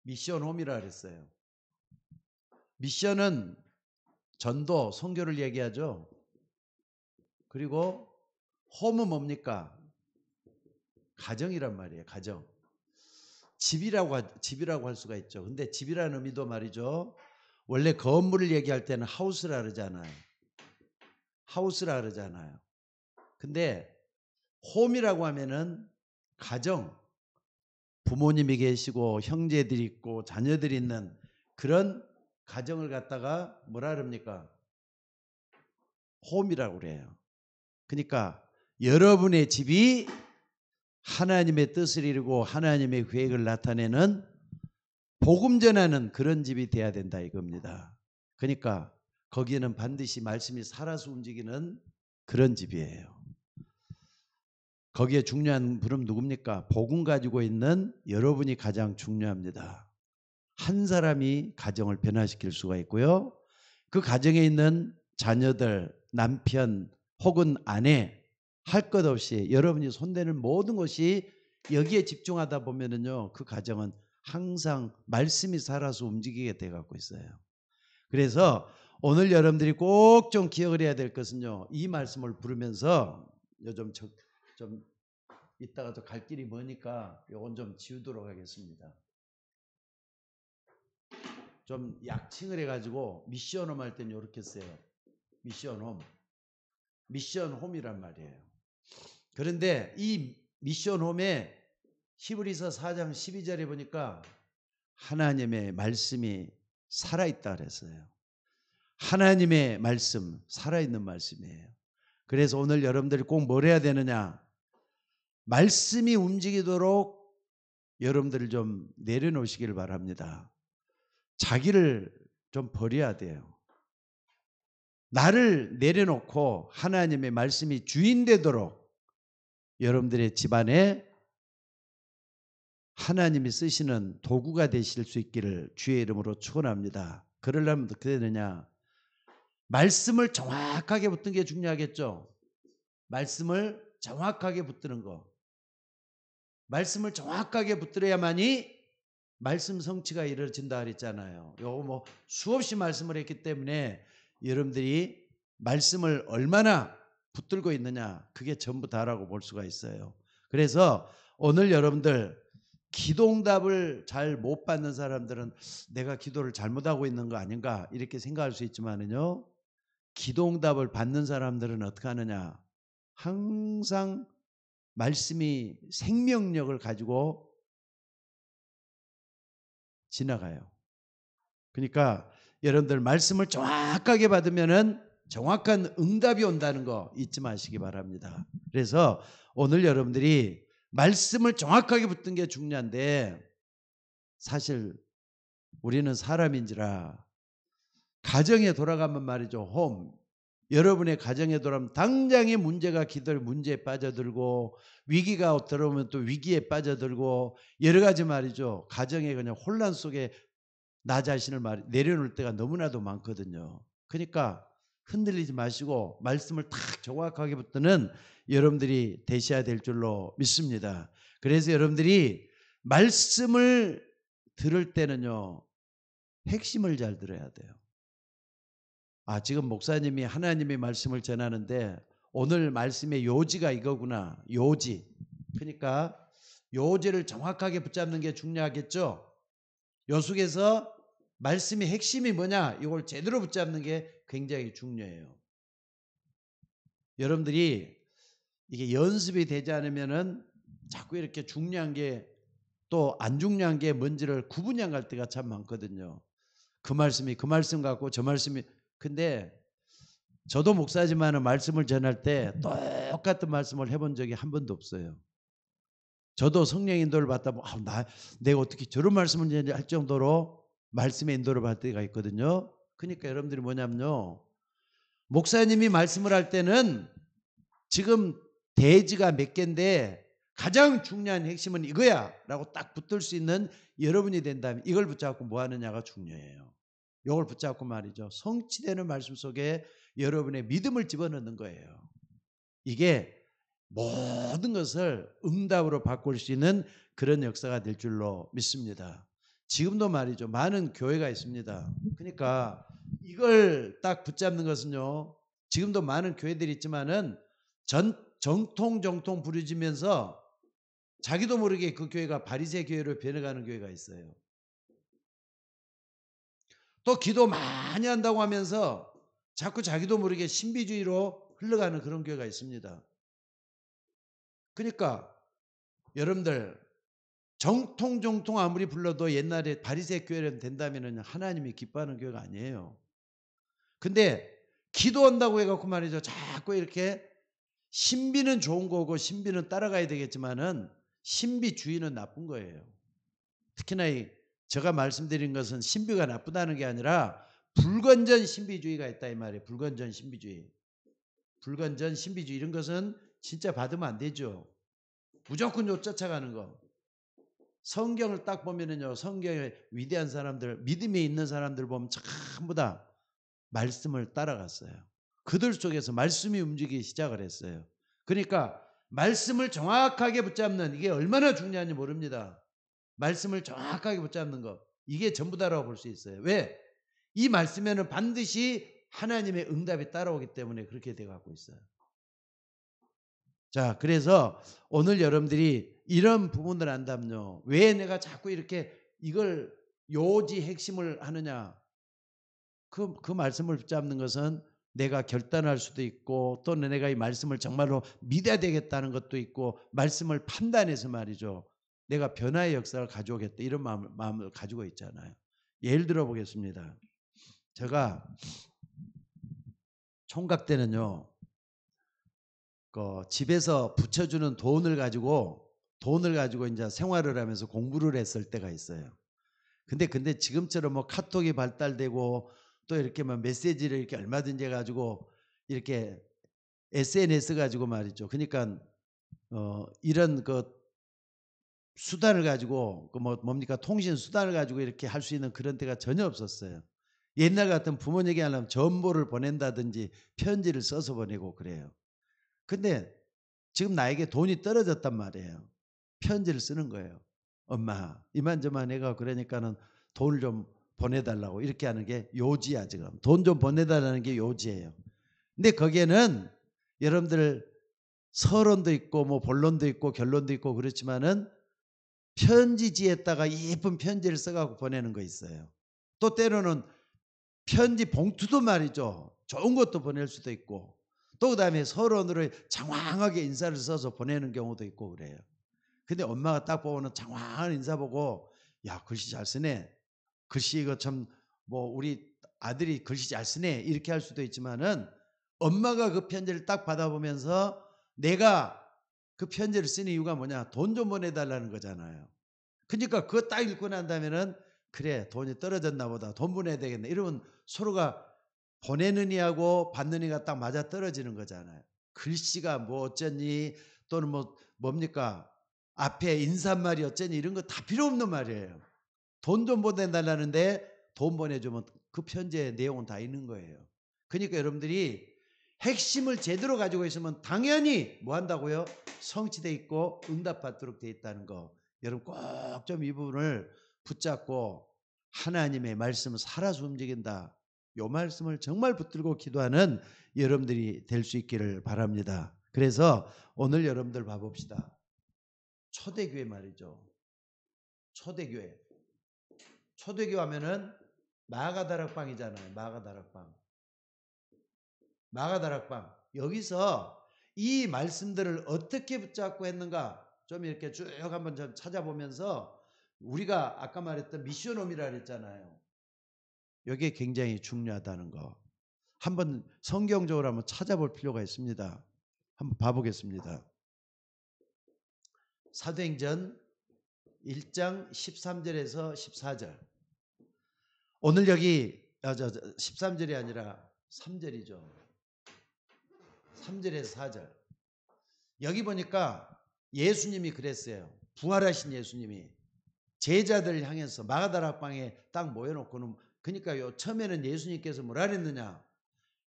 미션 홈이라 그랬어요. 미션은 전도, 선교를 얘기하죠. 그리고 홈은 뭡니까? 가정이란 말이에요. 가정. 집이라고 할 수가 있죠. 근데 집이라는 의미도 말이죠. 원래 건물을 얘기할 때는 하우스라 그러잖아요. 하우스라 그러잖아요. 근데 홈이라고 하면은 가정, 부모님이 계시고 형제들이 있고 자녀들이 있는 그런 가정을 갖다가 뭐라 그럽니까? 홈이라고 그래요. 그러니까 여러분의 집이 하나님의 뜻을 이루고 하나님의 계획을 나타내는 복음 전하는 그런 집이 돼야 된다 이겁니다. 그러니까 거기에는 반드시 말씀이 살아서 움직이는 그런 집이에요. 거기에 중요한 분은 누굽니까? 복음 가지고 있는 여러분이 가장 중요합니다. 한 사람이 가정을 변화시킬 수가 있고요. 그 가정에 있는 자녀들, 남편 혹은 아내 할 것 없이 여러분이 손대는 모든 것이 여기에 집중하다 보면은요, 그 가정은 항상 말씀이 살아서 움직이게 돼 갖고 있어요. 그래서 오늘 여러분들이 꼭 좀 기억을 해야 될 것은요, 이 말씀을 부르면서 요즘 좀 이따가 또 갈 길이 머니까 요건 좀 지우도록 하겠습니다. 좀 약칭을 해가지고 미션홈 할 때는 이렇게 써요. 미션홈. 미션홈이란 말이에요. 그런데 이 미션홈에 히브리서 4장 12절에 보니까 하나님의 말씀이 살아있다 그랬어요. 하나님의 말씀, 살아있는 말씀이에요. 그래서 오늘 여러분들이 꼭 뭘 해야 되느냐? 말씀이 움직이도록 여러분들을 좀 내려놓으시길 바랍니다. 자기를 좀 버려야 돼요. 나를 내려놓고 하나님의 말씀이 주인 되도록 여러분들의 집안에 하나님이 쓰시는 도구가 되실 수 있기를 주의 이름으로 축원합니다. 그러려면 어떻게 되느냐? 말씀을 정확하게 붙는 게 중요하겠죠. 말씀을 정확하게 붙드는 거. 말씀을 정확하게 붙들어야만이 말씀 성취가 이루어진다 그랬잖아요. 요거 뭐 수없이 말씀을 했기 때문에 여러분들이 말씀을 얼마나 붙들고 있느냐, 그게 전부 다라고 볼 수가 있어요. 그래서 오늘 여러분들 기도응답을 잘 못 받는 사람들은 내가 기도를 잘못하고 있는 거 아닌가 이렇게 생각할 수 있지만은요, 기도응답을 받는 사람들은 어떻게 하느냐, 항상 말씀이 생명력을 가지고 지나가요. 그러니까 여러분들 말씀을 정확하게 받으면은 정확한 응답이 온다는 거 잊지 마시기 바랍니다. 그래서 오늘 여러분들이 말씀을 정확하게 붙든 게 중요한데, 사실 우리는 사람인지라 가정에 돌아가면 말이죠. 홈. 여러분의 가정에 돌아가면 당장의 문제가 기도의 문제에 빠져들고, 위기가 들어오면 또 위기에 빠져들고, 여러 가지 말이죠. 가정의 그냥 혼란 속에 나 자신을 내려놓을 때가 너무나도 많거든요. 그러니까 흔들리지 마시고 말씀을 딱 정확하게 붙드는 여러분들이 되셔야 될 줄로 믿습니다. 그래서 여러분들이 말씀을 들을 때는요, 핵심을 잘 들어야 돼요. 지금 목사님이 하나님의 말씀을 전하는데 오늘 말씀의 요지가 이거구나. 요지. 그러니까 요지를 정확하게 붙잡는 게 중요하겠죠. 요 속에서 말씀의 핵심이 뭐냐, 이걸 제대로 붙잡는 게 굉장히 중요해요. 여러분들이 이게 연습이 되지 않으면은 자꾸 이렇게 중요한 게 또 안 중요한 게 뭔지를 구분이 안 갈 때가 참 많거든요. 그 말씀이 그 말씀 같고 저 말씀이, 근데 저도 목사지만은 말씀을 전할 때 똑같은 말씀을 해본 적이 한 번도 없어요. 저도 성령 인도를 받다 보면 내가 어떻게 저런 말씀을 할 정도로 말씀의 인도를 받을 때가 있거든요. 그러니까 여러분들이 뭐냐면요, 목사님이 말씀을 할 때는 지금 대지가 몇 개인데 가장 중요한 핵심은 이거야 라고 딱 붙들 수 있는 여러분이 된다면 이걸 붙잡고 뭐 하느냐가 중요해요. 이걸 붙잡고 말이죠, 성취되는 말씀 속에 여러분의 믿음을 집어넣는 거예요. 이게 모든 것을 응답으로 바꿀 수 있는 그런 역사가 될 줄로 믿습니다. 지금도 말이죠. 많은 교회가 있습니다. 그러니까 이걸 딱 붙잡는 것은요. 지금도 많은 교회들이 있지만은 정통 부르짖으면서 자기도 모르게 그 교회가 바리새 교회로 변해가는 교회가 있어요. 또 기도 많이 한다고 하면서 자꾸 자기도 모르게 신비주의로 흘러가는 그런 교회가 있습니다. 그러니까 여러분들 정통 아무리 불러도 옛날에 바리새 교회는 된다면은 하나님이 기뻐하는 교회가 아니에요. 근데 기도한다고 해갖고 말이죠. 자꾸 이렇게 신비는 좋은 거고 신비는 따라가야 되겠지만은 신비주의는 나쁜 거예요. 특히나 제가 말씀드린 것은 신비가 나쁘다는 게 아니라 불건전 신비주의가 있다 이 말이에요. 불건전 신비주의. 불건전 신비주의 이런 것은 진짜 받으면 안 되죠. 무조건 쫓아가는 거. 성경을 딱 보면은요. 성경에 위대한 사람들, 믿음이 있는 사람들 보면 전부 다 말씀을 따라갔어요. 그들 속에서 말씀이 움직이기 시작을 했어요. 그러니까 말씀을 정확하게 붙잡는 이게 얼마나 중요한지 모릅니다. 말씀을 정확하게 붙잡는 것. 이게 전부다라고 볼 수 있어요. 왜? 이 말씀에는 반드시 하나님의 응답이 따라오기 때문에 그렇게 돼 갖고 있어요. 자, 그래서 오늘 여러분들이 이런 부분을 안다면요. 왜 내가 자꾸 이렇게 이걸 요지 핵심을 하느냐? 그 말씀을 붙잡는 것은 내가 결단할 수도 있고 또 내가 이 말씀을 정말로 믿어야 되겠다는 것도 있고 말씀을 판단해서 말이죠. 내가 변화의 역사를 가져오겠다 이런 마음을 가지고 있잖아요. 예를 들어 보겠습니다. 제가 총각 때는요. 집에서 붙여주는 돈을 가지고 이제 생활을 하면서 공부를 했을 때가 있어요. 근데 지금처럼 뭐 카톡이 발달되고 또 이렇게 막 메시지를 이렇게 얼마든지 해가지고 이렇게 SNS 가지고 말이죠. 그러니까 이런 그 수단을 가지고 뭡니까 통신 수단을 가지고 이렇게 할 수 있는 그런 때가 전혀 없었어요. 옛날 같은 부모님에게 하려면 전보를 보낸다든지 편지를 써서 보내고 그래요. 근데 지금 나에게 돈이 떨어졌단 말이에요. 편지를 쓰는 거예요. 엄마 이만저만 해가 그러니까는 돈을 좀 보내달라고 이렇게 하는 게 요지야 지금. 돈 좀 보내달라는 게 요지예요. 근데 거기에는 여러분들 서론도 있고 뭐 본론도 있고 결론도 있고 그렇지만은 편지지에다가 예쁜 편지를 써갖고 보내는 거 있어요. 또 때로는 편지 봉투도 말이죠. 좋은 것도 보낼 수도 있고 또 그다음에 서론으로 장황하게 인사를 써서 보내는 경우도 있고 그래요. 근데 엄마가 딱 보고는 장황한 인사 보고 야 글씨 잘 쓰네. 글씨 이거 참 뭐 우리 아들이 글씨 잘 쓰네 이렇게 할 수도 있지만은 엄마가 그 편지를 딱 받아보면서 내가 그 편지를 쓰는 이유가 뭐냐 돈 좀 보내달라는 거잖아요. 그러니까 그거 딱 읽고 난 다음에는 그래 돈이 떨어졌나 보다 돈 보내야 되겠네 이러면 서로가 보내는 이하고 받는 이가 딱 맞아 떨어지는 거잖아요. 글씨가 뭐 어쩌니 또는 뭡니까 앞에 인사말이 어쩌니 이런 거 다 필요 없는 말이에요. 돈 좀 보내달라는데 돈 보내주면 그 편지의 내용은 다 있는 거예요. 그러니까 여러분들이 핵심을 제대로 가지고 있으면 당연히 뭐 한다고요? 성취돼 있고 응답받도록 돼 있다는 거. 여러분 꼭 좀 이 부분을 붙잡고 하나님의 말씀을 살아서 움직인다. 요 말씀을 정말 붙들고 기도하는 여러분들이 될 수 있기를 바랍니다. 그래서 오늘 여러분들 봐봅시다. 초대교회 말이죠. 초대교회. 초대교회 하면은 마가다락방이잖아요. 마가다락방. 여기서 이 말씀들을 어떻게 붙잡고 했는가 좀 이렇게 쭉 한번 좀 찾아보면서 우리가 아까 말했던 미션홈이라 그랬잖아요. 여기에 굉장히 중요하다는 거. 한번 성경적으로 한번 찾아볼 필요가 있습니다. 한번 봐보겠습니다. 사도행전 1장 13절에서 14절. 오늘 여기 13절이 아니라 3절이죠. 3절에서 4절. 여기 보니까 예수님이 그랬어요. 부활하신 예수님이 제자들 향해서 마가다락방에 딱 모여놓고는 그러니까요. 처음에는 예수님께서 뭐라 그랬느냐.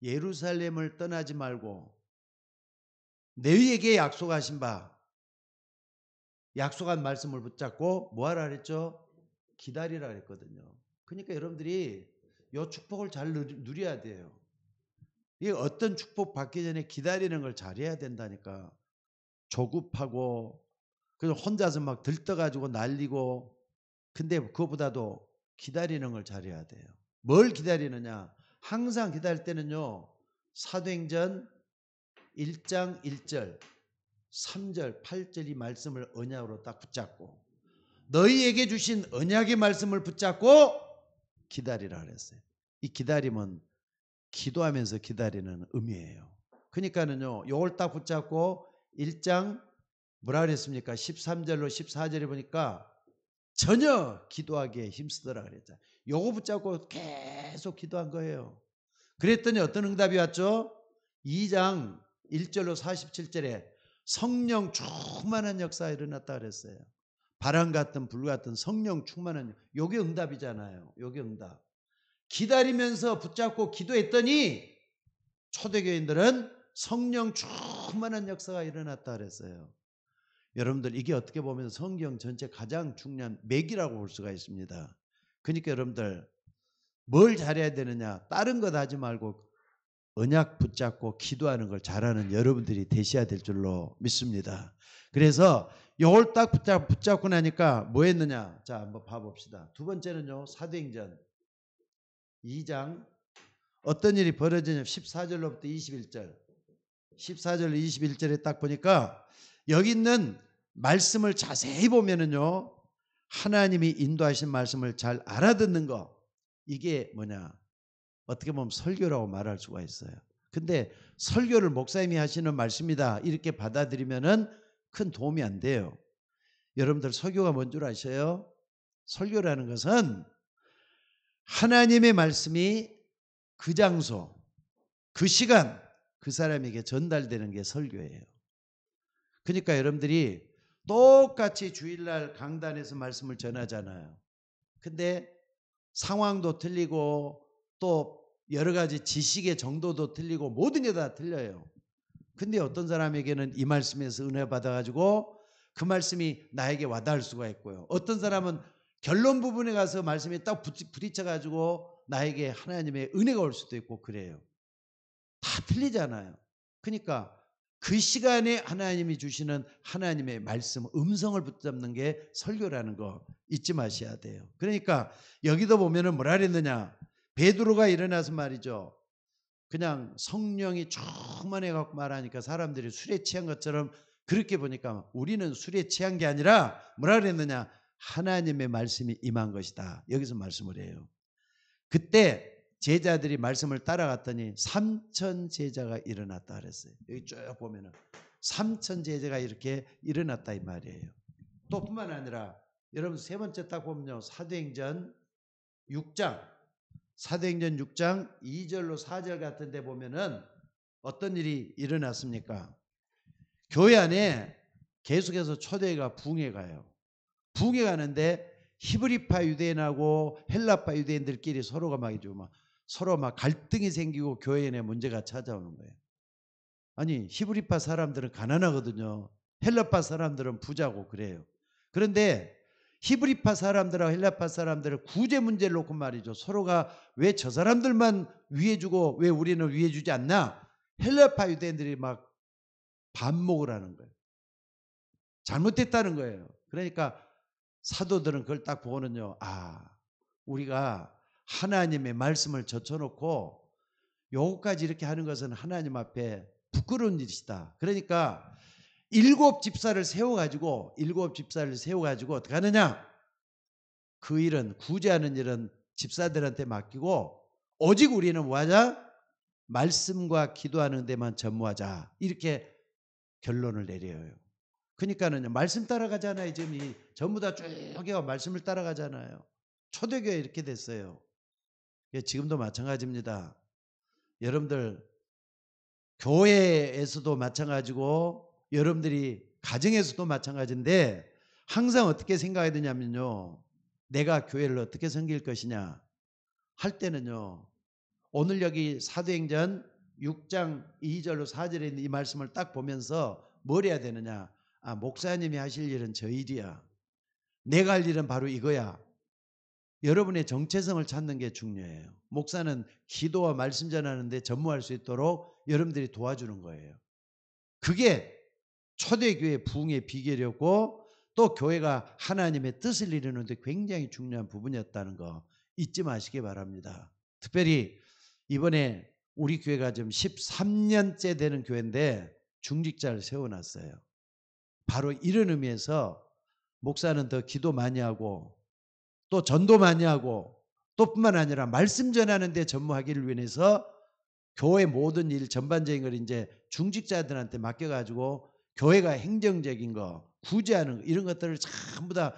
예루살렘을 떠나지 말고 너희에게 약속하신 바 약속한 말씀을 붙잡고 뭐하라 그랬죠? 기다리라 그랬거든요. 그러니까 여러분들이 이 축복을 잘 누려야 돼요. 이 어떤 축복 받기 전에 기다리는 걸 잘해야 된다니까. 조급하고 그래서 혼자서 막 들떠가지고 날리고, 근데 그거보다도 기다리는 걸 잘해야 돼요. 뭘 기다리느냐? 항상 기다릴 때는요, 사도행전 1장 1절 3절 8절 이 말씀을 언약으로 딱 붙잡고, 너희에게 주신 언약의 말씀을 붙잡고 기다리라 그랬어요. 이 기다림은 기도하면서 기다리는 의미예요. 그러니까는요, 요걸 딱 붙잡고 1장 뭐라 그랬습니까? 13절로 14절에 보니까 전혀 기도하기에 힘쓰더라 그랬잖아요. 요거 붙잡고 계속 기도한 거예요. 그랬더니 어떤 응답이 왔죠? 2장 1절로 47절에 성령 충만한 역사가 일어났다 그랬어요. 바람 같은 불 같은 성령 충만한, 요게 응답이잖아요. 요게 응답. 기다리면서 붙잡고 기도했더니 초대교인들은 성령 충만한 역사가 일어났다 그랬어요. 여러분들, 이게 어떻게 보면 성경 전체 가장 중요한 맥이라고 볼 수가 있습니다. 그러니까 여러분들 뭘 잘해야 되느냐? 다른 것 하지 말고 언약 붙잡고 기도하는 걸 잘하는 여러분들이 되셔야 될 줄로 믿습니다. 그래서 이걸 딱 붙잡고 나니까 뭐 했느냐? 자, 한번 봐봅시다. 두 번째는요, 사도행전 2장 어떤 일이 벌어지냐면 14절로부터 21절 14절 21절에 딱 보니까 여기 있는 말씀을 자세히 보면은요, 하나님이 인도하신 말씀을 잘 알아듣는 거, 이게 뭐냐, 어떻게 보면 설교라고 말할 수가 있어요. 근데 설교를 목사님이 하시는 말씀이다 이렇게 받아들이면은 큰 도움이 안 돼요. 여러분들, 설교가 뭔 줄 아셔요? 설교라는 것은 하나님의 말씀이 그 장소, 그 시간, 그 사람에게 전달되는 게 설교예요. 그러니까 여러분들이 똑같이 주일날 강단에서 말씀을 전하잖아요. 근데 상황도 틀리고 또 여러 가지 지식의 정도도 틀리고 모든 게 다 틀려요. 근데 어떤 사람에게는 이 말씀에서 은혜 받아가지고 그 말씀이 나에게 와닿을 수가 있고요. 어떤 사람은 결론 부분에 가서 말씀이 딱 부딪혀가지고 나에게 하나님의 은혜가 올 수도 있고 그래요. 다 틀리잖아요. 그러니까 그 시간에 하나님이 주시는 하나님의 말씀, 음성을 붙잡는 게 설교라는 거 잊지 마셔야 돼요. 그러니까 여기도 보면은 뭐라 그랬느냐, 베드로가 일어나서 말이죠, 그냥 성령이 충만해 갖고 말하니까 사람들이 술에 취한 것처럼 그렇게 보니까 우리는 술에 취한 게 아니라 뭐라 그랬느냐, 하나님의 말씀이 임한 것이다. 여기서 말씀을 해요. 그때 제자들이 말씀을 따라갔더니 3천 제자가 일어났다 그랬어요. 여기 쭉 보면은 3천 제자가 이렇게 일어났다 이 말이에요. 또 뿐만 아니라 여러분, 세 번째 딱 보면요, 사도행전 6장 2절로 4절 같은 데 보면은 어떤 일이 일어났습니까? 교회 안에 계속해서 초대가 붕해 가요. 붕해 가는데 히브리파 유대인하고 헬라파 유대인들끼리 서로가 서로 막 갈등이 생기고 교회 내 문제가 찾아오는 거예요. 아니, 히브리파 사람들은 가난하거든요. 헬라파 사람들은 부자고 그래요. 그런데 히브리파 사람들하고 헬라파 사람들은 구제 문제를 놓고 말이죠, 서로가 왜 저 사람들만 위해주고 왜 우리는 위해주지 않나, 헬라파 유대인들이 막 반목을 하는 거예요. 잘못됐다는 거예요. 그러니까 사도들은 그걸 딱 보고는요, 우리가 하나님의 말씀을 젖혀놓고 요거까지 이렇게 하는 것은 하나님 앞에 부끄러운 일이다. 그러니까 7집사를 세워가지고 어떻게 하느냐, 그 일은, 구제하는 일은 집사들한테 맡기고 오직 우리는 뭐하자, 말씀과 기도하는 데만 전무하자, 이렇게 결론을 내려요. 그러니까는 말씀 따라가잖아요. 지금 이 전부 다 쭉 말씀을 따라가잖아요. 초대교회 이렇게 됐어요. 지금도 마찬가지입니다. 여러분들, 교회에서도 마찬가지고 여러분들이 가정에서도 마찬가지인데 항상 어떻게 생각해야 되냐면요, 내가 교회를 어떻게 섬길 것이냐 할 때는요, 오늘 여기 사도행전 6장 2절로 4절에 있는 이 말씀을 딱 보면서 뭘 해야 되느냐, 목사님이 하실 일은 저 일이야, 내가 할 일은 바로 이거야, 여러분의 정체성을 찾는 게 중요해요. 목사는 기도와 말씀 전하는데 전무할 수 있도록 여러분들이 도와주는 거예요. 그게 초대교회 부흥의 비결이었고 또 교회가 하나님의 뜻을 이루는데 굉장히 중요한 부분이었다는 거 잊지 마시기 바랍니다. 특별히 이번에 우리 교회가 지금 13년째 되는 교회인데 중직자를 세워놨어요. 바로 이런 의미에서 목사는 더 기도 많이 하고 또 전도 많이 하고 또 뿐만 아니라 말씀 전하는 데 전무하기를 위해서 교회 모든 일 전반적인 걸 이제 중직자들한테 맡겨가지고 교회가 행정적인 거 구제하는 거 이런 것들을 전부 다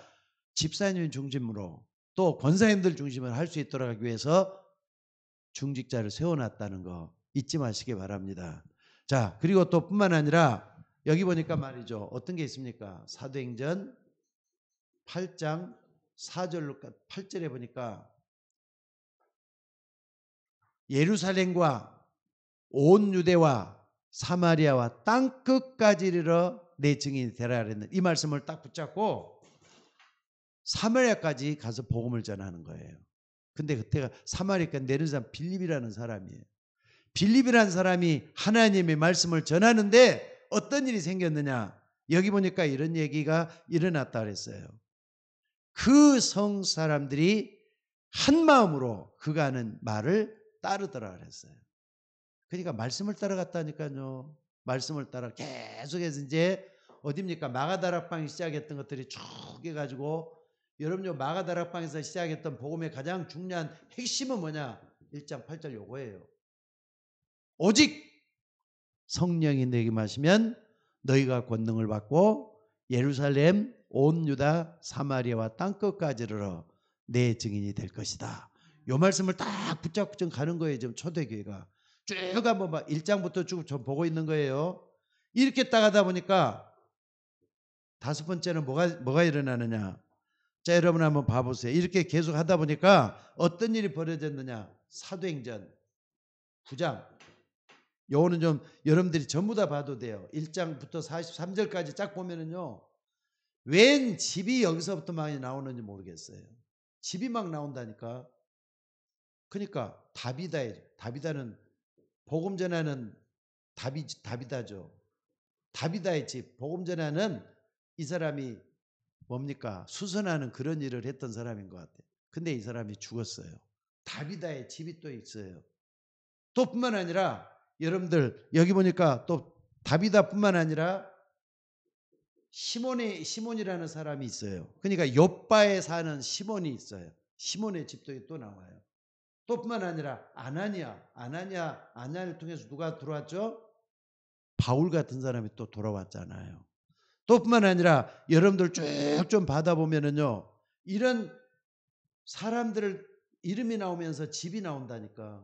집사님 중심으로 또 권사님들 중심으로 할 수 있도록 하기 위해서 중직자를 세워놨다는 거 잊지 마시기 바랍니다. 자, 그리고 또 뿐만 아니라 여기 보니까 말이죠. 어떤 게 있습니까? 사도행전 8장 4절로 8절에 보니까 예루살렘과 온 유대와 사마리아와 땅 끝까지 이르러 내 증인이 되라 그랬는데 이 말씀을 딱 붙잡고 사마리아까지 가서 복음을 전하는 거예요. 근데 그때가 사마리아까지 내려온 사람 빌립이라는 사람이에요. 빌립이라는 사람이 하나님의 말씀을 전하는데 어떤 일이 생겼느냐? 여기 보니까 이런 얘기가 일어났다 그랬어요. 그 성 사람들이 한 마음으로 그가 하는 말을 따르더라 그랬어요. 그러니까 말씀을 따라갔다니까요. 말씀을 따라 계속해서 이제 어딥니까? 마가다락방이 시작했던 것들이 쭉 해가지고 여러분요 마가다락방에서 시작했던 복음의 가장 중요한 핵심은 뭐냐? 1장 8절 요거예요. 오직 성령이 내게 마시면 너희가 권능을 받고 예루살렘 온 유다 사마리아와 땅끝까지 이르러 내 증인이 될 것이다. 요 말씀을 딱 붙잡고 좀 가는 거예요. 지금 초대교회가 쭉 한번 막 1장부터 쭉 좀 보고 있는 거예요. 이렇게 따가다 보니까 다섯 번째는 뭐가 일어나느냐? 자, 여러분 한번 봐보세요. 이렇게 계속 하다 보니까 어떤 일이 벌어졌느냐? 사도행전 9장. 요거는 좀 여러분들이 전부 다 봐도 돼요. 1장부터 43절까지 쫙 보면은요. 웬 집이 여기서부터 많이 나오는지 모르겠어요. 집이 막 나온다니까. 그러니까 다비다는 복음 전하는 다비다죠. 다비다의 집. 복음 전하는 이 사람이 뭡니까? 수선하는 그런 일을 했던 사람인 것 같아요. 근데 이 사람이 죽었어요. 다비다의 집이 또 있어요. 또 뿐만 아니라 여러분들 여기 보니까 또 다비다뿐만 아니라 시몬이라는 사람이 있어요. 그러니까 욥바에 사는 시몬이 있어요. 시몬의 집도 또 나와요. 또 뿐만 아니라 아나니아를 통해서 누가 들어왔죠? 바울 같은 사람이 또 돌아왔잖아요. 또 뿐만 아니라 여러분들 쭉 좀 받아보면은요. 이런 사람들 이름이 나오면서 집이 나온다니까.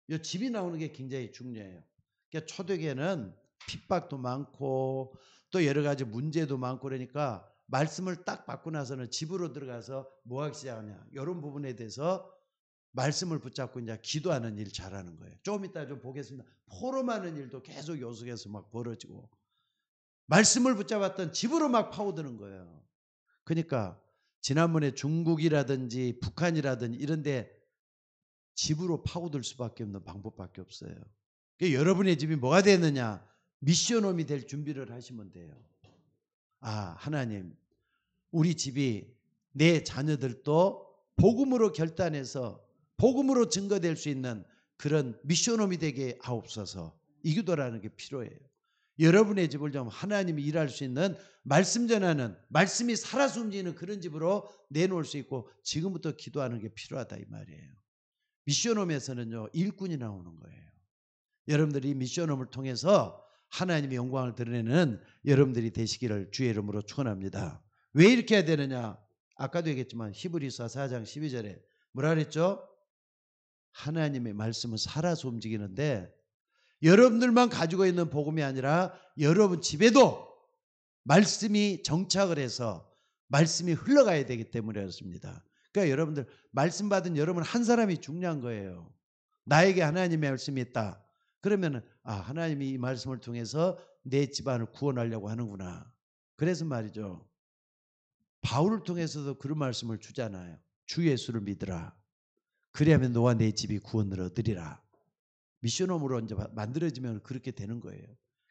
이 집이 나오는 게 굉장히 중요해요. 그러니까 초대교회는 핍박도 많고 또 여러 가지 문제도 많고 그러니까 말씀을 딱 받고 나서는 집으로 들어가서 뭐 하기 시작하냐. 이런 부분에 대해서 말씀을 붙잡고 이제 기도하는 일 잘하는 거예요. 조금 이따 좀 보겠습니다. 포럼하는 일도 계속 요속에서 막 벌어지고 말씀을 붙잡았던 집으로 막 파고드는 거예요. 그러니까 지난번에 중국이라든지 북한이라든지 이런 데 집으로 파고들 수밖에 없는 방법밖에 없어요. 그러니까 여러분의 집이 뭐가 되느냐? 미션홈이 될 준비를 하시면 돼요. 아, 하나님, 우리 집이 내 자녀들도 복음으로 결단해서 복음으로 증거될 수 있는 그런 미션홈이 되게 하옵소서. 이 기도라는 게 필요해요. 여러분의 집을 좀 하나님이 일할 수 있는 말씀 전하는 말씀이 살아서 움직이는 그런 집으로 내놓을 수 있고 지금부터 기도하는 게 필요하다 이 말이에요. 미션홈에서는요 일꾼이 나오는 거예요. 여러분들이 미션홈을 통해서 하나님의 영광을 드러내는 여러분들이 되시기를 주의 이름으로 축원합니다. 왜 이렇게 해야 되느냐? 아까도 얘기했지만 히브리서 4장 12절에 뭐라 그랬죠? 하나님의 말씀은 살아서 움직이는데 여러분들만 가지고 있는 복음이 아니라 여러분 집에도 말씀이 정착을 해서 말씀이 흘러가야 되기 때문에 그렇습니다. 그러니까 여러분들 말씀 받은 여러분 한 사람이 중요한 거예요. 나에게 하나님의 말씀이 있다. 그러면 하나님이 이 말씀을 통해서 내 집안을 구원하려고 하는구나. 그래서 말이죠. 바울을 통해서도 그런 말씀을 주잖아요. 주 예수를 믿으라. 그리하면 너와 내 집이 구원을 얻으리라. 미션홈으로 이제 만들어지면 그렇게 되는 거예요.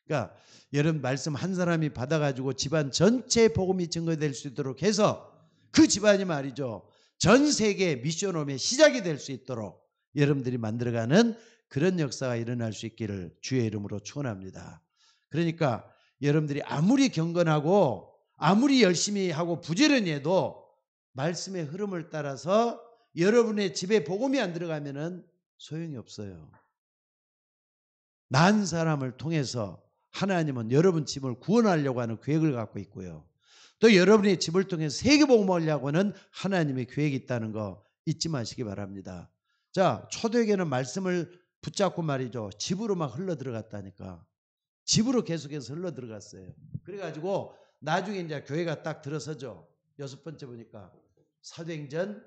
그러니까 여러분 말씀 한 사람이 받아가지고 집안 전체에 복음이 증거될 수 있도록 해서 그 집안이 말이죠. 전 세계 미션홈의 시작이 될 수 있도록 여러분들이 만들어가는 그런 역사가 일어날 수 있기를 주의 이름으로 축원합니다. 그러니까 여러분들이 아무리 경건하고 아무리 열심히 하고 부지런히 해도 말씀의 흐름을 따라서 여러분의 집에 복음이 안 들어가면은 소용이 없어요. 난 사람을 통해서 하나님은 여러분 집을 구원하려고 하는 계획을 갖고 있고요. 또 여러분의 집을 통해서 세계복음을 하려고 하는 하나님의 계획이 있다는 거 잊지 마시기 바랍니다. 자, 초대교회는 말씀을 붙잡고 말이죠. 집으로 막 흘러 들어갔다니까. 집으로 계속해서 흘러 들어갔어요. 그래가지고 나중에 이제 교회가 딱 들어서죠. 6번째 보니까 사도행전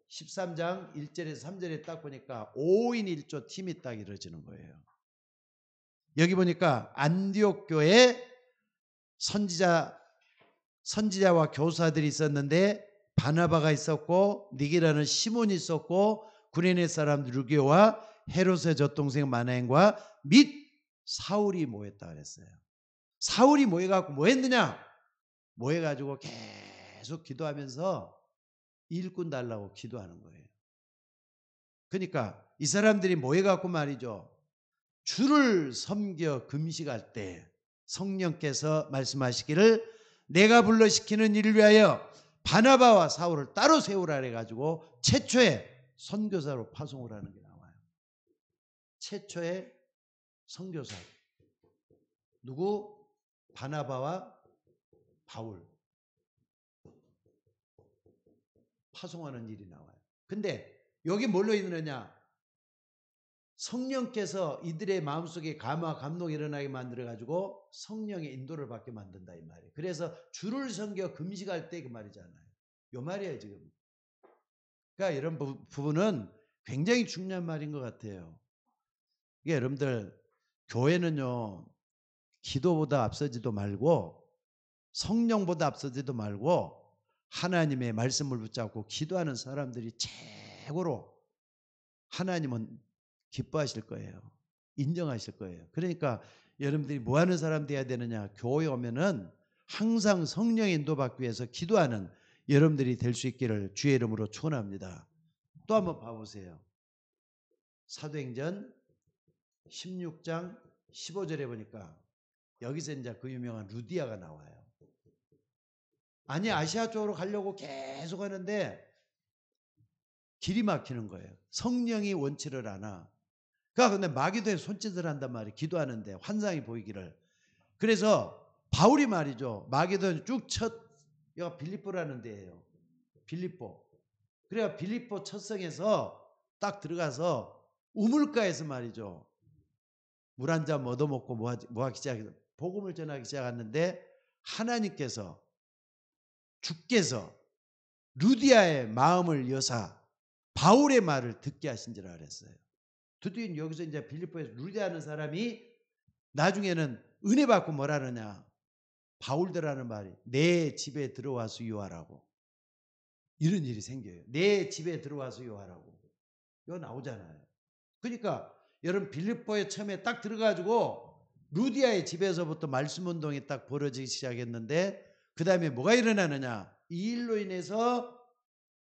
13장 1절에서 3절에 딱 보니까 5인 1조 팀이 딱 이루어지는 거예요. 여기 보니까 안디옥 교회에 선지자와 교사들이 있었는데 바나바가 있었고 니게라는 시몬이 있었고 구레네 사람 루기오와 헤롯의 젖동생 마나엔과 및 사울이 모였다 그랬어요. 사울이 모여갖고 뭐 했느냐? 모여가지고 계속 기도하면서 일꾼 달라고 기도하는 거예요. 그러니까 이 사람들이 모여갖고 말이죠. 주를 섬겨 금식할 때 성령께서 말씀하시기를 내가 불러시키는 일을 위하여 바나바와 사울을 따로 세우라 해가지고 최초의 선교사로 파송을 하는 게 나와요. 최초의 선교사. 누구? 바나바와 바울. 파송하는 일이 나와요. 근데 여기 뭘로 있느냐? 성령께서 이들의 마음속에 감화 감동이 일어나게 만들어가지고 성령의 인도를 받게 만든다 이 말이에요. 그래서 주를 섬겨 금식할 때 그 말이잖아요. 요 말이에요 지금. 그러니까 이런 부분은 굉장히 중요한 말인 것 같아요. 이게 여러분들 교회는요 기도보다 앞서지도 말고 성령보다 앞서지도 말고 하나님의 말씀을 붙잡고 기도하는 사람들이 최고로 하나님은 기뻐하실 거예요. 인정하실 거예요. 그러니까 여러분들이 뭐 하는 사람 돼야 되느냐? 교회 오면은 항상 성령의 인도받기 위해서 기도하는 여러분들이 될 수 있기를 주의 이름으로 축원합니다. 또 한번 봐보세요. 사도행전 16장 15절에 보니까 여기서 이제 그 유명한 루디아가 나와요. 아니 아시아 쪽으로 가려고 계속 하는데 길이 막히는 거예요. 성령이 원치를 않아. 그러니까 근데 마귀도에 손짓을 한단 말이에요. 기도하는데 환상이 보이기를. 그래서 바울이 말이죠. 마귀도에 쭉 여기가 빌립보라는 데예요. 빌립보. 그래야 빌립보 첫 성에서 딱 들어가서 우물가에서 말이죠. 물 한 잔 얻어먹고 뭐하기 시작해서 복음을 전하기 시작했는데 하나님께서 주께서 루디아의 마음을 여사 바울의 말을 듣게 하신 줄 알았어요. 드디어 여기서 이제 빌립보에서 루디아는 사람이 나중에는 은혜 받고 뭐라느냐 바울드라는 말이 내 집에 들어와서 유하라고 이런 일이 생겨요. 내 집에 들어와서 유하라고 이거 나오잖아요. 그러니까 여러분 빌립보에 처음에 딱 들어가지고 루디아의 집에서부터 말씀 운동이 딱 벌어지기 시작했는데 그 다음에 뭐가 일어나느냐 이 일로 인해서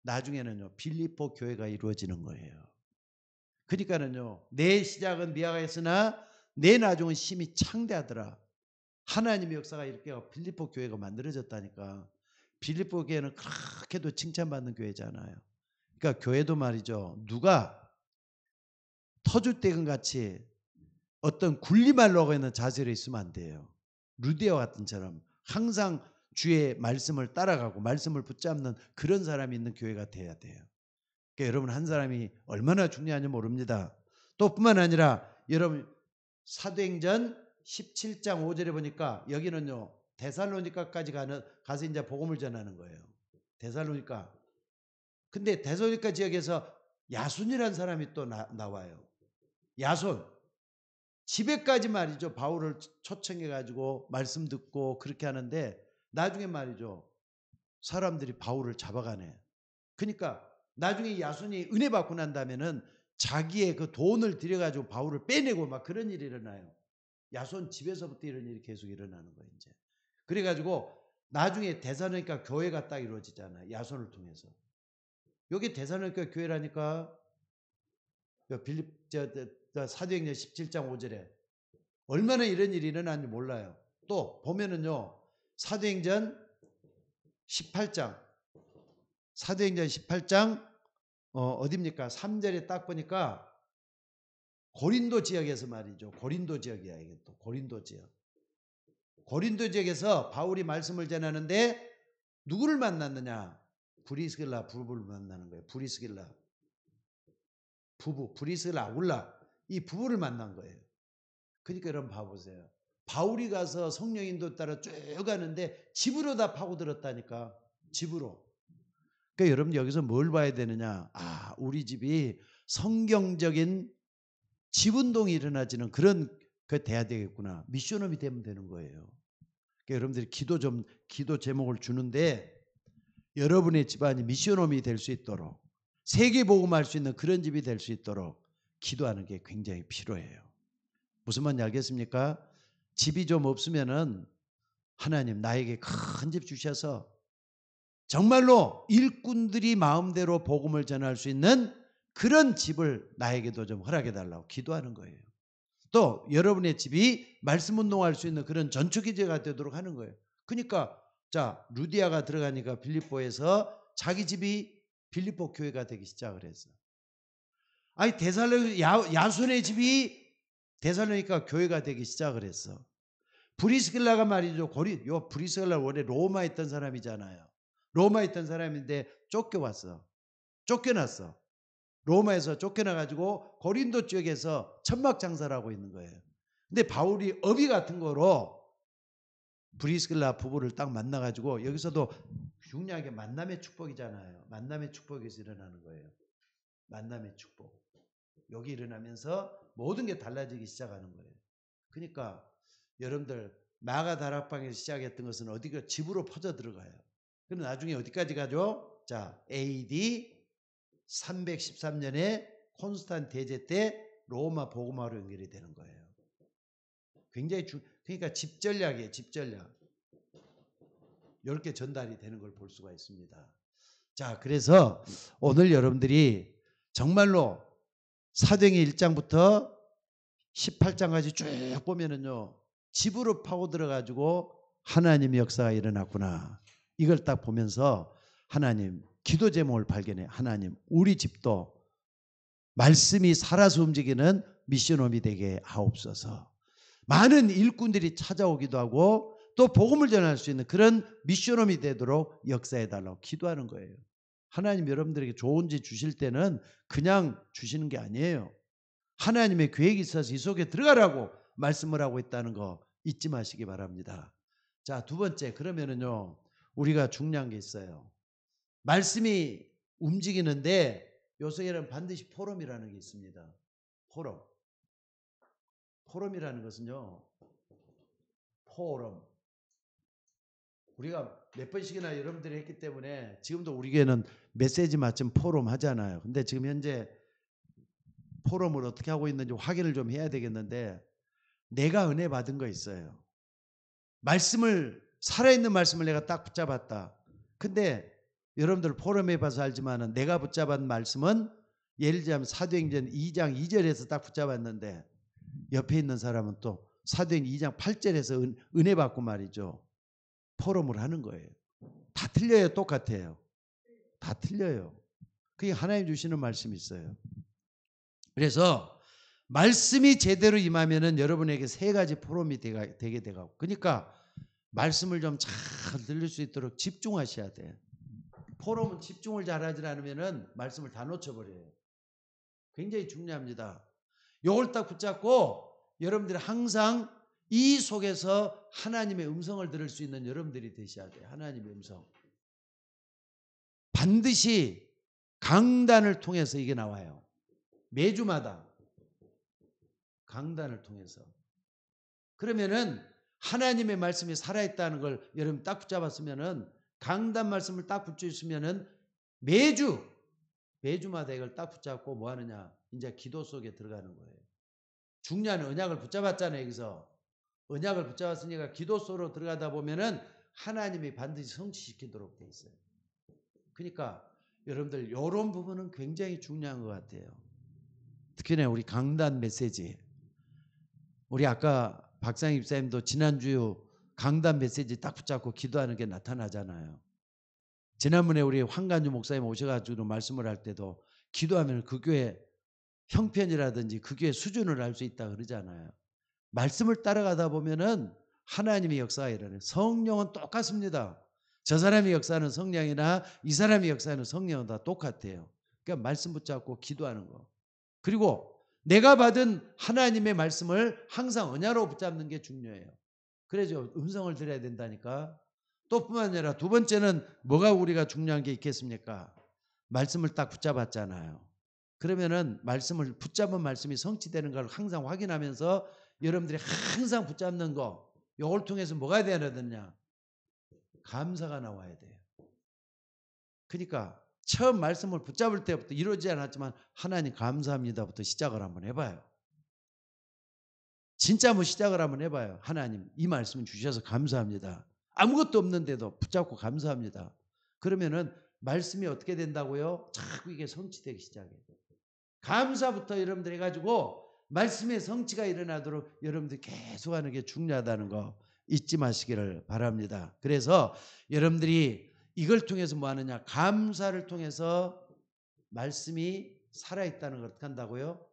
나중에는요 빌립보 교회가 이루어지는 거예요. 그러니까는요 내 시작은 미약했으나 내 나중은 심히 창대하더라. 하나님의 역사가 이렇게 빌립보 교회가 만들어졌다니까. 빌립보 교회는 그렇게도 칭찬받는 교회잖아요. 그러니까 교회도 말이죠 누가 터줏대금 같이 어떤 군림하려고 하는 자세로 있으면 안 돼요. 루디아 같은 사람 항상 주의 말씀을 따라가고 말씀을 붙잡는 그런 사람이 있는 교회가 돼야 돼요. 그러니까 여러분 한 사람이 얼마나 중요한지 모릅니다. 또 뿐만 아니라 여러분 사도행전 17장 5절에 보니까 여기는요 데살로니가까지 가서 이제 복음을 전하는 거예요. 데살로니가. 근데 데살로니가 지역에서 야손이라는 사람이 또 나와요. 야손. 집에까지 말이죠. 바울을 초청해 가지고 말씀 듣고 그렇게 하는데 나중에 말이죠. 사람들이 바울을 잡아가네. 그러니까 나중에 야손이 은혜 받고 난 다음에는 자기의 그 돈을 들여가지고 바울을 빼내고 막 그런 일이 일어나요. 야손 집에서부터 이런 일이 계속 일어나는 거예요. 이제 그래가지고 나중에 데살로니가 교회가 딱 이루어지잖아요. 야손을 통해서. 여기 데살로니가 교회라니까. 사도행전 17장 5절에 얼마나 이런 일이 일어났는지 몰라요. 또 보면은요, 사도행전 18장 어디입니까? 3절에 딱 보니까 고린도 지역에서 말이죠. 고린도 지역이야. 이게 또 고린도 지역. 고린도 지역에서 바울이 말씀을 전하는데 누구를 만났느냐? 브리스길라 부부를 만나는 거예요. 브리스길라 부부, 브리스길라 아굴라, 이 부부를 만난 거예요. 그러니까 여러분 봐보세요. 바울이 가서 성령 인도 따라 쭉 가는데 집으로 다 파고들었다니까. 집으로. 그러니까 여러분 여기서 뭘 봐야 되느냐? 우리 집이 성경적인 집운동이 일어나지는 그런 그 돼야 되겠구나. 미션업이 되면 되는 거예요. 그러니까 여러분들이 기도 제목을 주는데 여러분의 집안이 미션홈이 될 수 있도록 세계 복음할 수 있는 그런 집이 될 수 있도록 기도하는 게 굉장히 필요해요. 무슨 말인지 알겠습니까? 집이 좀 없으면은 하나님 나에게 큰 집 주셔서 정말로 일꾼들이 마음대로 복음을 전할 수 있는 그런 집을 나에게도 좀 허락해 달라고 기도하는 거예요. 또 여러분의 집이 말씀 운동할 수 있는 그런 전초기제가 되도록 하는 거예요. 그러니까 자, 루디아가 들어가니까 빌립보에서 자기 집이 빌립보 교회가 되기 시작을 했어. 아니 야손의 집이 데살로니가 교회가 되기 시작을 했어. 브리스길라가 말이죠. 브리스길라 원래 로마에 있던 사람이잖아요. 로마에 있던 사람인데 쫓겨났어. 로마에서 쫓겨나가지고 고린도 쪽에서 천막 장사를 하고 있는 거예요. 근데 바울이 어비 같은 거로 브리스길라 부부를 딱 만나가지고 여기서도 중요하게 만남의 축복이잖아요. 만남의 축복에서 일어나는 거예요. 만남의 축복. 여기 일어나면서 모든 게 달라지기 시작하는 거예요. 그러니까 여러분들 마가 다락방에서 시작했던 것은 어디가 집으로 퍼져 들어가요. 그럼 나중에 어디까지 가죠? 자, AD 313년에 콘스탄 대제 때 로마 복음화로 연결이 되는 거예요. 굉장히 그러니까 집 전략이에요. 집 전략. 이렇게 전달이 되는 걸 볼 수가 있습니다. 자, 그래서 오늘 여러분들이 정말로 사도행전 1장부터 18장까지 쭉 보면은요, 집으로 파고 들어가지고 하나님의 역사가 일어났구나. 이걸 딱 보면서 하나님 기도 제목을 발견해. 하나님 우리 집도 말씀이 살아서 움직이는 미션홈이 되게 하옵소서. 많은 일꾼들이 찾아오기도 하고 또 복음을 전할 수 있는 그런 미션홈이 되도록 역사해 달라고 기도하는 거예요. 하나님 여러분들에게 좋은 집 주실 때는 그냥 주시는 게 아니에요. 하나님의 계획이 있어서 이 속에 들어가라고 말씀을 하고 있다는 거 잊지 마시기 바랍니다. 자, 두 번째, 그러면은요, 우리가 중요한 게 있어요. 말씀이 움직이는데 요새에는 반드시 포럼이라는 게 있습니다. 포럼이라는 것은요, 포럼. 우리가 몇 번씩이나 여러분들이 했기 때문에 지금도 우리 교회는 메시지 맞춤 포럼 하잖아요. 근데 지금 현재 포럼을 어떻게 하고 있는지 확인을 좀 해야 되겠는데, 내가 은혜 받은 거 있어요. 살아있는 말씀을 내가 딱 붙잡았다. 근데 여러분들 포럼에 봐서 알지만 내가 붙잡은 말씀은 예를 들자면 사도행전 2장 2절에서 딱 붙잡았는데 옆에 있는 사람은 또 사도행전 2장 8절에서 은혜 받고 말이죠. 포럼을 하는 거예요. 다 틀려요. 똑같아요. 다 틀려요. 그게 하나님 주시는 말씀이 있어요. 그래서 말씀이 제대로 임하면은 여러분에게 세 가지 포럼이 되게 되고, 그러니까 말씀을 좀 잘 들릴 수 있도록 집중하셔야 돼요. 포럼은 집중을 잘하지 않으면은 말씀을 다 놓쳐버려요. 굉장히 중요합니다. 이걸 딱 붙잡고 여러분들이 항상 이 속에서 하나님의 음성을 들을 수 있는 여러분들이 되셔야 돼요. 하나님의 음성. 반드시 강단을 통해서 이게 나와요. 매주마다 강단을 통해서. 그러면은 하나님의 말씀이 살아있다는 걸 여러분 딱 붙잡았으면은 강단 말씀을 딱 붙여 있으면은 매주마다 이걸 딱 붙잡고 뭐 하느냐? 이제 기도 속에 들어가는 거예요. 중요한 언약을 붙잡았잖아요. 여기서 언약을 붙잡았으니까 기도 속으로 들어가다 보면은 하나님이 반드시 성취시키도록 돼 있어요. 그러니까 여러분들 이런 부분은 굉장히 중요한 것 같아요. 특히나 우리 강단 메시지. 우리 아까 박상희 집사님도 지난주 강단 메시지 딱 붙잡고 기도하는 게 나타나잖아요. 지난번에 우리 황간주 목사님 오셔가지고 말씀을 할 때도 기도하면 그 교회 형편이라든지 그 교회 수준을 알 수 있다 그러잖아요. 말씀을 따라가다 보면은 하나님의 역사가 일어나요. 성령은 똑같습니다. 저 사람의 역사는 성령이나 이 사람의 역사는 성령은 다 똑같아요. 그러니까 말씀 붙잡고 기도하는 거. 그리고 내가 받은 하나님의 말씀을 항상 언약으로 붙잡는 게 중요해요. 그래서 음성을 들어야 된다니까. 또 뿐만 아니라 두 번째는 뭐가 우리가 중요한 게 있겠습니까? 말씀을 딱 붙잡았잖아요. 그러면은 말씀을 붙잡은 말씀이 성취되는 걸 항상 확인하면서 여러분들이 항상 붙잡는 거, 이걸 통해서 뭐가 돼야 되느냐? 감사가 나와야 돼요. 그러니까 처음 말씀을 붙잡을 때부터 이루어지지 않았지만 하나님 감사합니다부터 시작을 한번 해봐요. 진짜 한번 시작을 한번 해봐요. 하나님 이 말씀 주셔서 감사합니다. 아무것도 없는데도 붙잡고 감사합니다. 그러면은 말씀이 어떻게 된다고요? 자꾸 이게 성취되기 시작해요. 감사부터 여러분들 해가지고 말씀의 성취가 일어나도록 여러분들 계속하는 게 중요하다는 거 잊지 마시기를 바랍니다. 그래서 여러분들이 이걸 통해서 뭐 하느냐? 감사를 통해서 말씀이 살아있다는 걸 어떻게 한다고요?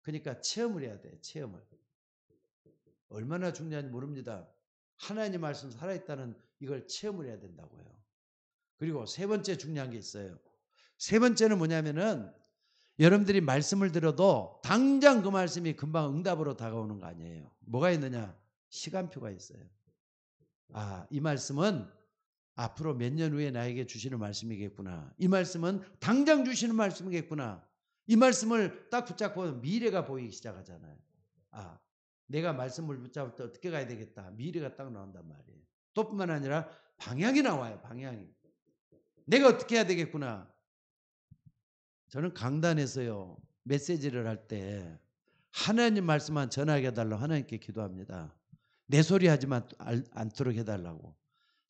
그러니까 체험을 해야 돼요. 체험을. 얼마나 중요한지 모릅니다. 하나님 말씀 살아있다는 이걸 체험을 해야 된다고요. 그리고 세 번째 중요한 게 있어요. 세 번째는 뭐냐면은 여러분들이 말씀을 들어도 당장 그 말씀이 금방 응답으로 다가오는 거 아니에요. 뭐가 있느냐? 시간표가 있어요. 아, 이 말씀은 앞으로 몇 년 후에 나에게 주시는 말씀이겠구나. 이 말씀은 당장 주시는 말씀이겠구나. 이 말씀을 딱 붙잡고 미래가 보이기 시작하잖아요. 아, 내가 말씀을 붙잡을 때 어떻게 가야 되겠다. 미래가 딱 나온단 말이에요. 또 뿐만 아니라 방향이 나와요. 방향이. 내가 어떻게 해야 되겠구나. 저는 강단에서요. 메시지를 할 때 하나님 말씀만 전하게 해달라고 하나님께 기도합니다. 내 소리 하지만 않도록 해달라고.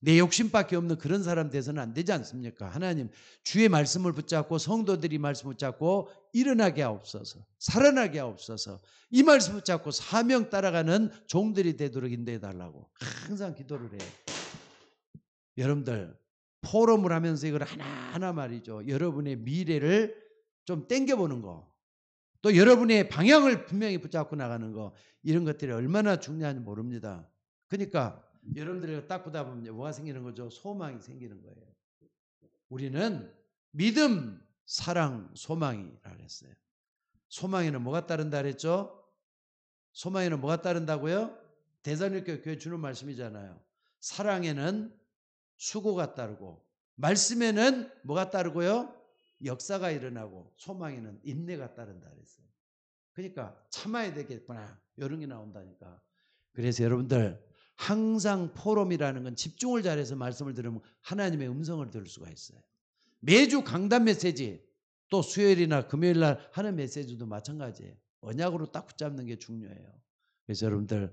내 욕심밖에 없는 그런 사람 돼서는 안 되지 않습니까? 하나님 주의 말씀을 붙잡고 성도들이 말씀을 붙잡고 일어나게 하옵소서. 살아나게 하옵소서. 이 말씀 붙잡고 사명 따라가는 종들이 되도록 인도해 달라고 항상 기도를 해요. 여러분들 포럼을 하면서 이걸 하나하나 말이죠. 여러분의 미래를 좀 땡겨보는 거. 또 여러분의 방향을 분명히 붙잡고 나가는 거. 이런 것들이 얼마나 중요한지 모릅니다. 그러니까 여러분들이 딱 보다 보면 뭐가 생기는 거죠? 소망이 생기는 거예요. 우리는 믿음, 사랑, 소망이라고 했어요. 소망에는 뭐가 따른다 그랬죠? 소망에는 뭐가 따른다고요? 대사님께 교회 주는 말씀이잖아요. 사랑에는 수고가 따르고 말씀에는 뭐가 따르고요? 역사가 일어나고 소망에는 인내가 따른다 그랬어요. 그러니까 참아야 되겠구나. 이런 게 나온다니까. 그래서 여러분들 항상 포럼이라는 건 집중을 잘해서 말씀을 들으면 하나님의 음성을 들을 수가 있어요. 매주 강단 메시지 또 수요일이나 금요일 날 하는 메시지도 마찬가지예요. 언약으로 딱 붙잡는 게 중요해요. 그래서 여러분들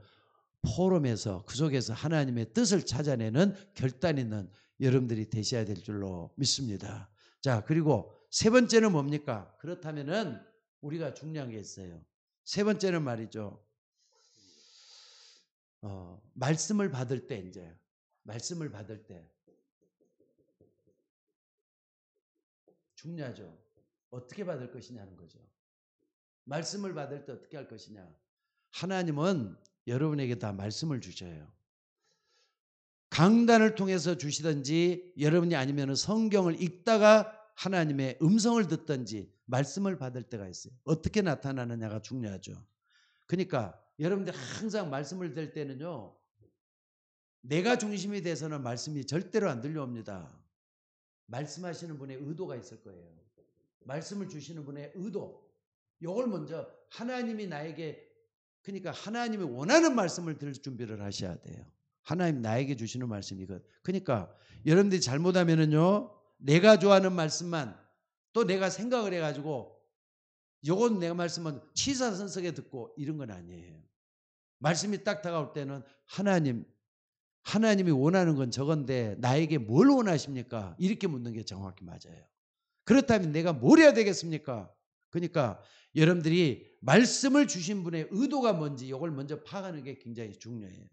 포럼에서 그 속에서 하나님의 뜻을 찾아내는 결단 있는 여러분들이 되셔야 될 줄로 믿습니다. 자, 그리고 세 번째는 뭡니까? 그렇다면은 우리가 중요한 게 있어요. 세 번째는 말이죠. 말씀을 받을 때 이제 말씀을 받을 때 중요하죠. 어떻게 받을 것이냐는 거죠. 말씀을 받을 때 어떻게 할 것이냐. 하나님은 여러분에게 다 말씀을 주셔요. 강단을 통해서 주시든지 여러분이 아니면 성경을 읽다가 하나님의 음성을 듣든지 말씀을 받을 때가 있어요. 어떻게 나타나느냐가 중요하죠. 그러니까 여러분들 항상 말씀을 들을 때는요. 내가 중심이 돼서는 말씀이 절대로 안 들려옵니다. 말씀하시는 분의 의도가 있을 거예요. 말씀을 주시는 분의 의도. 이걸 먼저 하나님이 나에게 그러니까 하나님이 원하는 말씀을 들을 준비를 하셔야 돼요. 하나님 나에게 주시는 말씀이거든. 그러니까 여러분들이 잘못하면은요. 내가 좋아하는 말씀만 또 내가 생각을 해가지고 요건 내가 말씀은 취사선석에 듣고 이런 건 아니에요. 말씀이 딱 다가올 때는 하나님이 원하는 건 저건데 나에게 뭘 원하십니까? 이렇게 묻는 게 정확히 맞아요. 그렇다면 내가 뭘 해야 되겠습니까? 그러니까 여러분들이 말씀을 주신 분의 의도가 뭔지 이걸 먼저 파악하는 게 굉장히 중요해요.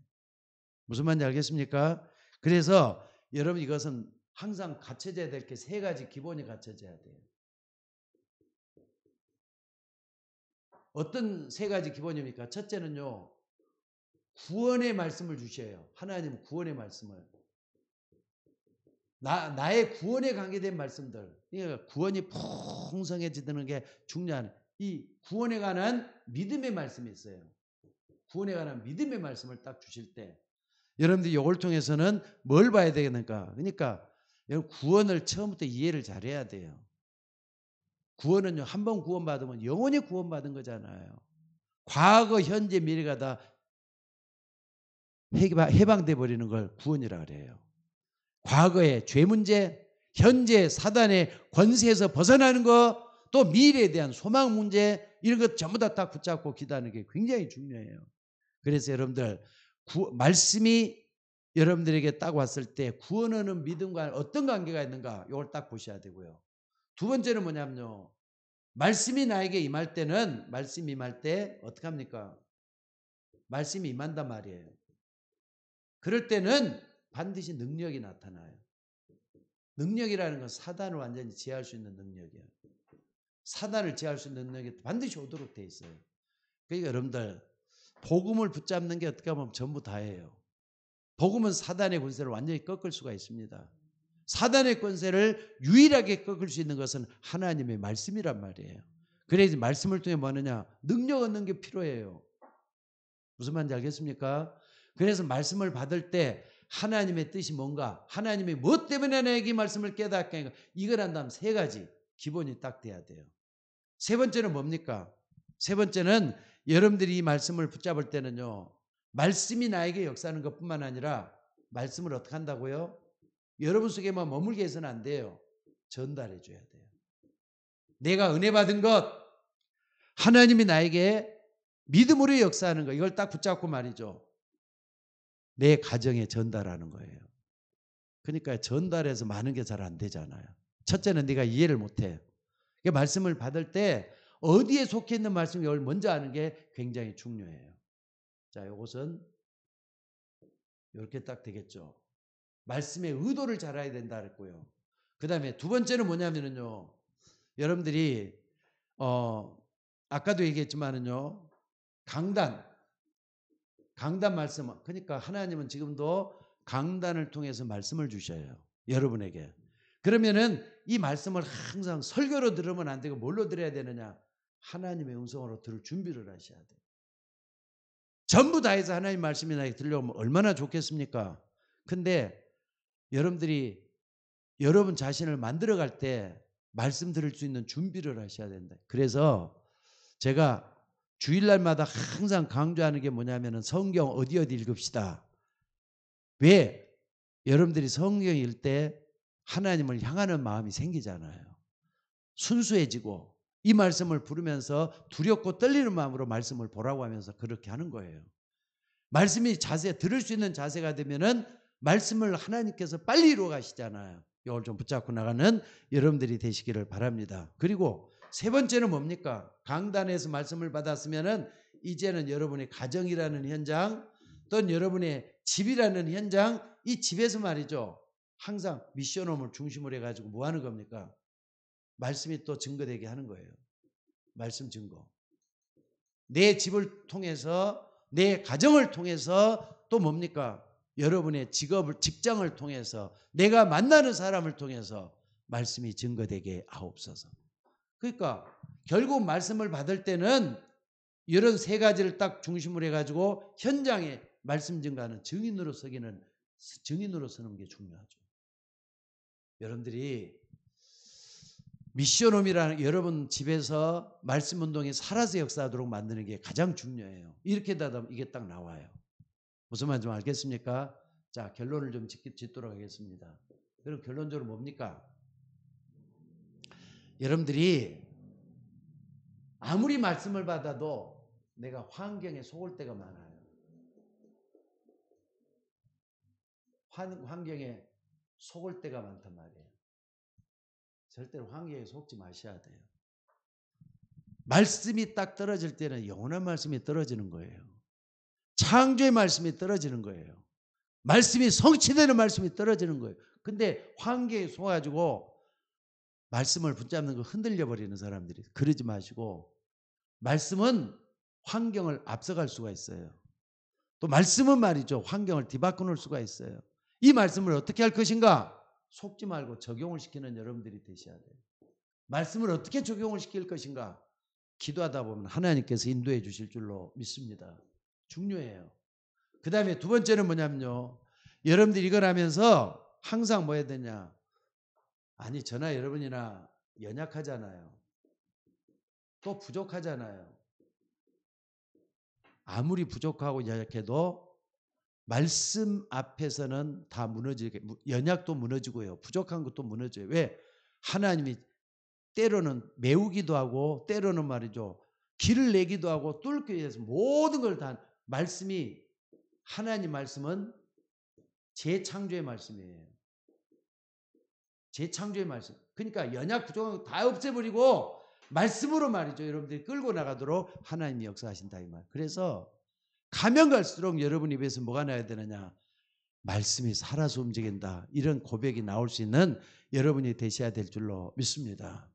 무슨 말인지 알겠습니까? 그래서 여러분 이것은 항상 갖춰져야 될 게 세 가지 기본이 갖춰져야 돼요. 어떤 세 가지 기본입니까? 첫째는요. 구원의 말씀을 주셔요. 하나님은 구원의 말씀을. 나의 구원에 관계된 말씀들. 그러니까 구원이 풍성해지는 게 중요한 이 구원에 관한 믿음의 말씀이 있어요. 구원에 관한 믿음의 말씀을 딱 주실 때 여러분들이 이걸 통해서는 뭘 봐야 되겠는가? 그러니까 여러분 구원을 처음부터 이해를 잘해야 돼요. 구원은요. 한 번 구원받으면 영원히 구원받은 거잖아요. 과거, 현재, 미래가 다 해방돼 버리는 걸 구원이라 그래요. 과거의 죄 문제, 현재 사단의 권세에서 벗어나는 것, 또 미래에 대한 소망 문제 이런 것 전부 다 붙잡고 기도하는 게 굉장히 중요해요. 그래서 여러분들 말씀이 여러분들에게 딱 왔을 때 구원하는 믿음과 어떤 관계가 있는가 이걸 딱 보셔야 되고요. 두 번째는 뭐냐면요. 말씀이 나에게 임할 때는 말씀이 임할 때 어떻게 합니까? 말씀이 임한단 말이에요. 그럴 때는 반드시 능력이 나타나요. 능력이라는 건 사단을 완전히 제할 수 있는 능력이에요. 사단을 제할 수 있는 능력이 반드시 오도록 돼 있어요. 그러니까 여러분들 복음을 붙잡는 게 어떻게 보면 전부 다예요. 복음은 사단의 권세를 완전히 꺾을 수가 있습니다. 사단의 권세를 유일하게 꺾을 수 있는 것은 하나님의 말씀이란 말이에요. 그래서 말씀을 통해 뭐 하느냐? 능력 얻는 게 필요해요. 무슨 말인지 알겠습니까? 그래서 말씀을 받을 때 하나님의 뜻이 뭔가, 하나님이 무엇 때문에 나에게 말씀을 깨닫게 하는가, 이걸 한다면 세 가지 기본이 딱 돼야 돼요. 세 번째는 뭡니까? 세 번째는 여러분들이 이 말씀을 붙잡을 때는요, 말씀이 나에게 역사하는 것뿐만 아니라 말씀을 어떻게 한다고요? 여러분 속에만 머물게 해서는 안 돼요. 전달해 줘야 돼요. 내가 은혜 받은 것, 하나님이 나에게 믿음으로 역사하는 것, 이걸 딱 붙잡고 말이죠. 내 가정에 전달하는 거예요. 그러니까 전달해서 많은 게 잘 안 되잖아요. 첫째는 네가 이해를 못해. 말씀을 받을 때 어디에 속해 있는 말씀을 먼저 아는 게 굉장히 중요해요. 자, 이것은 이렇게 딱 되겠죠. 말씀의 의도를 잘 알아야 된다 그랬고요. 그 다음에 두 번째는 뭐냐면요. 여러분들이 아까도 얘기했지만은요. 강단 말씀. 그러니까 하나님은 지금도 강단을 통해서 말씀을 주셔요. 여러분에게. 그러면은 이 말씀을 항상 설교로 들으면 안 되고 뭘로 들어야 되느냐? 하나님의 음성으로 들을 준비를 하셔야 돼요. 전부 다 해서 하나님 말씀이 나에게 들려오면 얼마나 좋겠습니까? 근데 여러분들이 여러분 자신을 만들어갈 때 말씀 들을 수 있는 준비를 하셔야 된다. 그래서 제가 주일날마다 항상 강조하는 게 뭐냐면은 성경 어디 읽읍시다. 왜? 여러분들이 성경 읽을 때 하나님을 향하는 마음이 생기잖아요. 순수해지고 이 말씀을 부르면서 두렵고 떨리는 마음으로 말씀을 보라고 하면서 그렇게 하는 거예요. 말씀이 들을 수 있는 자세가 되면은 말씀을 하나님께서 빨리 이루어 가시잖아요. 이걸 좀 붙잡고 나가는 여러분들이 되시기를 바랍니다. 그리고 세 번째는 뭡니까? 강단에서 말씀을 받았으면은 이제는 여러분의 가정이라는 현장 또는 여러분의 집이라는 현장, 이 집에서 말이죠. 항상 미션홈을 중심으로 해가지고 뭐 하는 겁니까? 말씀이 또 증거되게 하는 거예요. 말씀 증거. 내 집을 통해서, 내 가정을 통해서 또 뭡니까? 여러분의 직장을 통해서, 내가 만나는 사람을 통해서 말씀이 증거되게 하옵소서. 그러니까 결국 말씀을 받을 때는 이런 세 가지를 딱 중심으로 해가지고 현장에 말씀 증거하는 증인으로 서는 게 중요하죠. 여러분들이 미션홈이라는 여러분 집에서 말씀 운동이 살아서 역사하도록 만드는 게 가장 중요해요. 이렇게 하다 보면 이게 딱 나와요. 무슨 말인지 좀 알겠습니까? 자, 결론을 좀 짓도록 하겠습니다. 그럼 결론적으로 뭡니까? 여러분들이 아무리 말씀을 받아도 내가 환경에 속을 때가 많아요. 환경에 속을 때가 많단 말이에요. 절대로 환경에 속지 마셔야 돼요. 말씀이 딱 떨어질 때는 영원한 말씀이 떨어지는 거예요. 창조의 말씀이 떨어지는 거예요. 말씀이 성취되는 말씀이 떨어지는 거예요. 근데 환경에 속아가지고 말씀을 붙잡는 거 흔들려 버리는 사람들이, 그러지 마시고, 말씀은 환경을 앞서갈 수가 있어요. 또 말씀은 말이죠, 환경을 뒤바꿔 놓을 수가 있어요. 이 말씀을 어떻게 할 것인가? 속지 말고 적용을 시키는 여러분들이 되셔야 돼요. 말씀을 어떻게 적용을 시킬 것인가? 기도하다 보면 하나님께서 인도해 주실 줄로 믿습니다. 중요해요. 그 다음에 두 번째는 뭐냐면요, 여러분들이 이걸 하면서 항상 뭐 해야 되냐? 아니, 저나 여러분이나 연약하잖아요. 또 부족하잖아요. 아무리 부족하고 연약해도 말씀 앞에서는 다 무너지게, 연약도 무너지고요, 부족한 것도 무너져요. 왜? 하나님이 때로는 메우기도 하고, 때로는 말이죠, 길을 내기도 하고, 뚫기 위해서 모든 걸 다, 말씀이, 하나님 말씀은 재창조의 말씀이에요. 재창조의 말씀. 그러니까 연약 부족한 거 다 없애버리고 말씀으로 말이죠, 여러분들이 끌고 나가도록 하나님이 역사하신다 이 말. 그래서 가면 갈수록 여러분 입에서 뭐가 나야 되느냐? 말씀이 살아서 움직인다, 이런 고백이 나올 수 있는 여러분이 되셔야 될 줄로 믿습니다.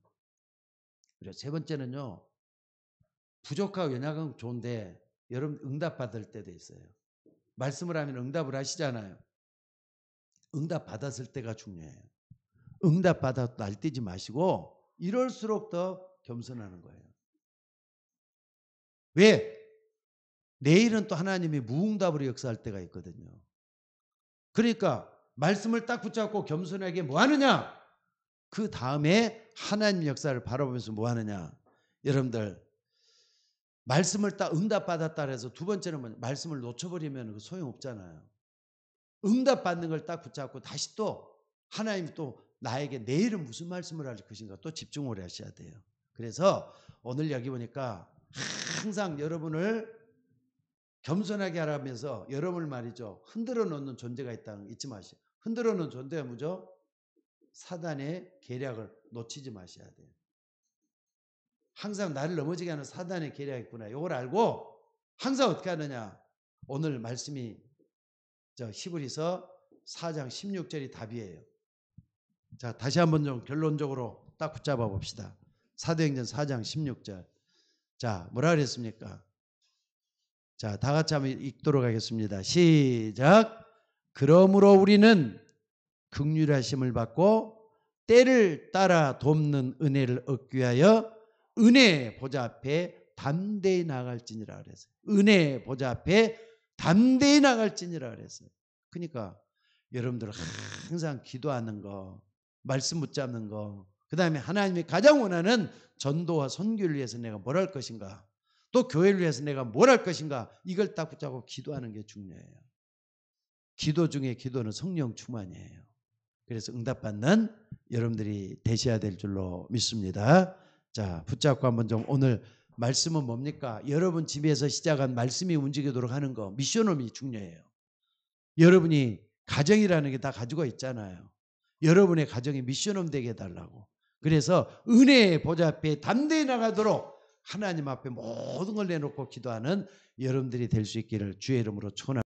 그리고 세 번째는요, 부족하고 연약한 건 좋은데 여러분 응답 받을 때도 있어요. 말씀을 하면 응답을 하시잖아요. 응답 받았을 때가 중요해요. 응답 받아도 날뛰지 마시고 이럴수록 더 겸손하는 거예요. 왜? 내일은 또 하나님이 무응답으로 역사할 때가 있거든요. 그러니까 말씀을 딱 붙잡고 겸손하게 뭐 하느냐? 그 다음에 하나님 역사를 바라보면서 뭐 하느냐? 여러분들, 말씀을 딱 응답 받았다 해서 두 번째는 뭐냐? 말씀을 놓쳐버리면 그 소용없잖아요. 응답 받는 걸 딱 붙잡고 다시 또 하나님이 또 나에게 내일은 무슨 말씀을 할 것인가 또 집중을 하셔야 돼요. 그래서 오늘 여기 보니까 항상 여러분을 겸손하게 하라면서 여러분을 말이죠, 흔들어 놓는 존재가 있다는 거 잊지 마시고, 흔들어 놓는 존재가 뭐죠? 사단의 계략을 놓치지 마셔야 돼요. 항상 나를 넘어지게 하는 사단의 계략이 있구나, 이걸 알고 항상 어떻게 하느냐? 오늘 말씀이 히브리서 4장 16절이 답이에요. 자, 다시 한번 좀 결론적으로 딱 붙잡아 봅시다. 사도행전 4장 16절. 자, 뭐라 그랬습니까? 자, 다 같이 한번 읽도록 하겠습니다. 시작. 그러므로 우리는 긍휼하심을 받고 때를 따라 돕는 은혜를 얻기 위하여 은혜 보좌 앞에 담대히 나갈지니라 그랬어요. 은혜 보좌 앞에 담대히 나갈지니라 그랬어요. 그러니까 여러분들 항상 기도하는 거, 말씀 붙잡는 거, 그 다음에 하나님이 가장 원하는 전도와 선교를 위해서 내가 뭘 할 것인가, 또 교회를 위해서 내가 뭘 할 것인가, 이걸 딱 붙잡고 기도하는 게 중요해요. 기도 중에 기도는 성령 충만이에요. 그래서 응답받는 여러분들이 되셔야 될 줄로 믿습니다. 자, 붙잡고 한번 좀, 오늘 말씀은 뭡니까? 여러분 집에서 시작한 말씀이 움직이도록 하는 거, 미션홈이 중요해요. 여러분이 가정이라는 게 다 가지고 있잖아요. 여러분의 가정이 미션홈 되게 해달라고. 그래서 은혜의 보좌 앞에 담대히 나가도록 하나님 앞에 모든 걸 내놓고 기도하는 여러분들이 될 수 있기를 주의 이름으로 축원합니다.